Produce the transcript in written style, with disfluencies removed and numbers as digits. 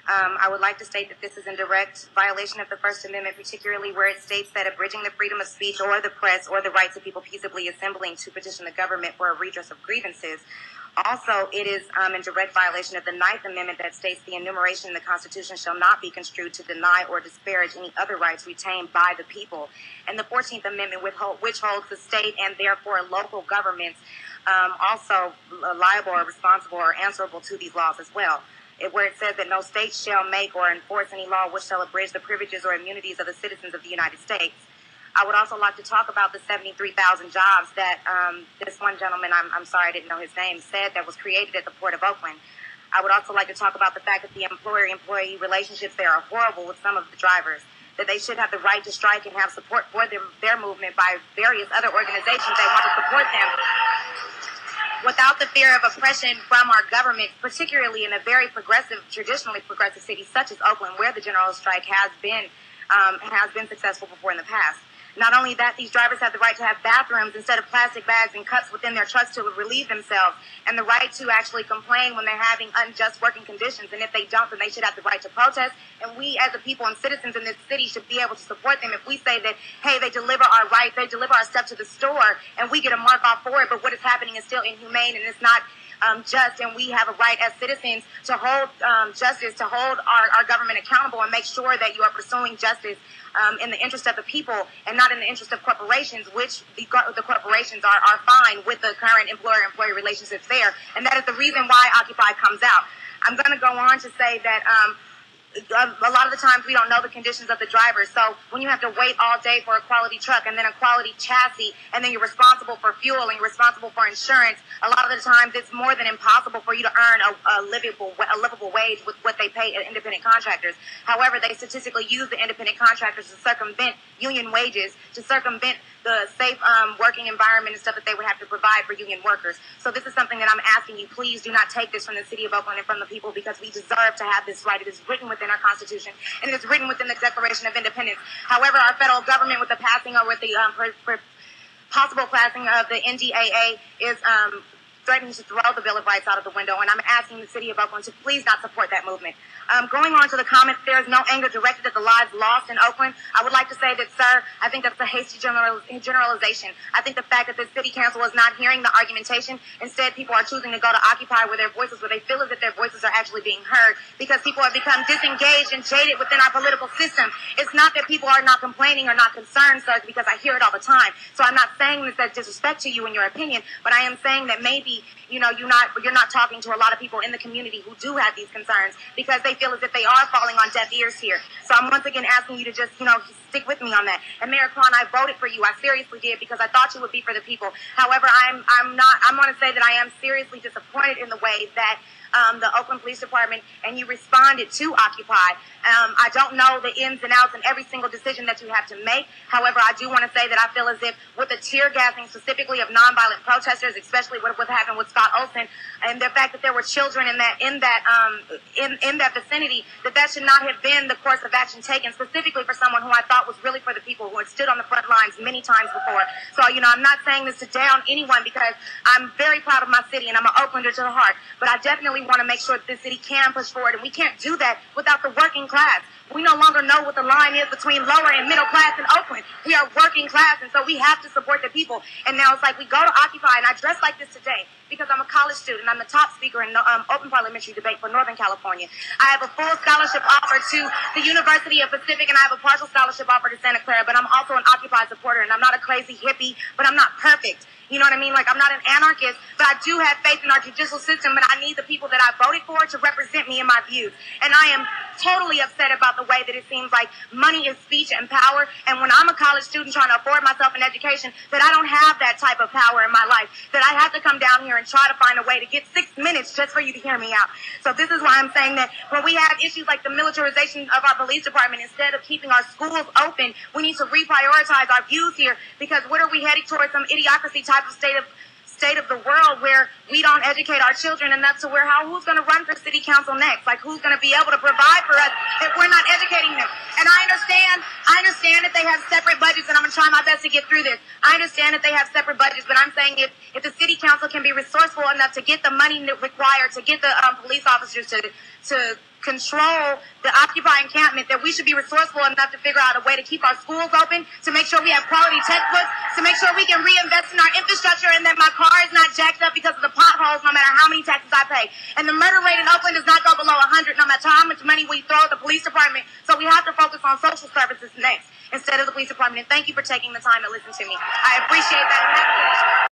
I would like to state that this is in direct violation of the First Amendment, particularly where it states that abridging the freedom of speech or the press or the rights of people peaceably assembling to petition the government for a redress of grievances. Also, it is in direct violation of the Ninth Amendment that states the enumeration in the Constitution shall not be construed to deny or disparage any other rights retained by the people. And the 14th Amendment, which holds the state and therefore local governments also liable or responsible or answerable to these laws as well. Where it says that no state shall make or enforce any law which shall abridge the privileges or immunities of the citizens of the United States. I would also like to talk about the 73,000 jobs that this one gentleman, I'm sorry I didn't know his name, said that was created at the Port of Oakland. I would also like to talk about the fact that the employer-employee relationships there are horrible with some of the drivers, that they should have the right to strike and have support for their movement by various other organizations that want to support them without the fear of oppression from our government, particularly in a very progressive, traditionally progressive city such as Oakland, where the general strike has been successful before in the past. Not only that, these drivers have the right to have bathrooms instead of plastic bags and cups within their trucks to relieve themselves, and the right to actually complain when they're having unjust working conditions. And if they don't, then they should have the right to protest. And we as a people and citizens in this city should be able to support them. If we say that, hey, they deliver our rights, they deliver our stuff to the store, and we get a mark off for it, but what is happening is still inhumane and it's not just, and we have a right as citizens to hold justice, to hold our government accountable and make sure that you are pursuing justice in the interest of the people and not in the interest of corporations, which the corporations are fine with the current employer-employee relationships there. And that is the reason why Occupy comes out. I'm going to go on to say that a lot of the times we don't know the conditions of the drivers. So when you have to wait all day for a quality truck and then a quality chassis, and then you're responsible for fuel and you're responsible for insurance, a lot of the times it's more than impossible for you to earn a livable wage with what they pay independent contractors. However, they statistically use the independent contractors to circumvent union wages, to circumvent the safe working environment and stuff that they would have to provide for union workers. So this is something that I'm asking you, please do not take this from the city of Oakland and from the people, because we deserve to have this right. It is written within our Constitution, and it is written within the Declaration of Independence. However, our federal government, with the passing or with the possible passing of the NDAA, is threatening to throw the Bill of Rights out of the window, and I'm asking the city of Oakland to please not support that movement. Going on to the comments, there is no anger directed at the lives lost in Oakland. I would like to say that, sir, I think that's a hasty generalization. I think the fact that the city council is not hearing the argumentation, instead people are choosing to go to Occupy where they feel as if their voices are actually being heard, because people have become disengaged and jaded within our political system. It's not that people are not complaining or not concerned, sir, because I hear it all the time. So I'm not saying this as disrespect to you in your opinion, but I am saying that maybe you're not talking to a lot of people in the community who do have these concerns, because they feel as if they are falling on deaf ears here. So I'm once again asking you to just, stick with me on that. And Mayor Kwan, I voted for you. I seriously did, because I thought you would be for the people. However, I'm going to say that I am seriously disappointed in the way that the Oakland Police Department and you responded to Occupy. I don't know the ins and outs and every single decision that you have to make. However, I do want to say that I feel as if with the tear gassing specifically of nonviolent protesters, especially what happened with Scott Olsen, and the fact that there were children in that vicinity, that should not have been the course of action taken, specifically for someone who I thought was really for the people, who had stood on the front lines many times before. So, I'm not saying this to down anyone, because I'm very proud of my city and I'm an Oaklander to the heart. But I definitely want to make sure that this city can push forward, and we can't do that without the working class. We no longer know what the line is between lower and middle class in Oakland. We are working class, and so we have to support the people. And now it's like we go to Occupy, and I dress like this today because I'm a college student. I'm the top speaker in the open parliamentary debate for Northern California. I have a full scholarship offer to the University of Pacific, and I have a partial scholarship offer to Santa Clara, but I'm also an Occupy supporter, and I'm not a crazy hippie, but I'm not perfect. You know what I mean? Like, I'm not an anarchist, but I do have faith in our judicial system, and I need the people that I voted for to represent me in my views. And I am totally upset about the way that it seems like money is speech and power, and when I'm a college student trying to afford myself an education, that I don't have that type of power in my life, that I have to come down here and try to find a way to get 6 minutes just for you to hear me out. So this is why I'm saying that when we have issues like the militarization of our police department, instead of keeping our schools open, we need to reprioritize our views here, because what are we heading towards? Some idiocracy type of state of the world where we don't educate our children enough to where who's going to run for city council next? Like, who's going to be able to provide for us if we're not educating them? And I understand that they have separate budgets, and I'm going to try my best to get through this. I understand that they have separate budgets, but I'm saying if the city council can be resourceful enough to get the money required to get the police officers to control the Occupy encampment, that we should be resourceful enough to figure out a way to keep our schools open, to make sure we have quality textbooks, to make sure we can reinvest in our infrastructure, and that my car is not jacked up because of the potholes no matter how many taxes I pay. And the murder rate in Oakland does not go below 100 no matter how much money we throw at the police department. So we have to focus on social services next instead of the police department. And thank you for taking the time to listen to me. I appreciate that.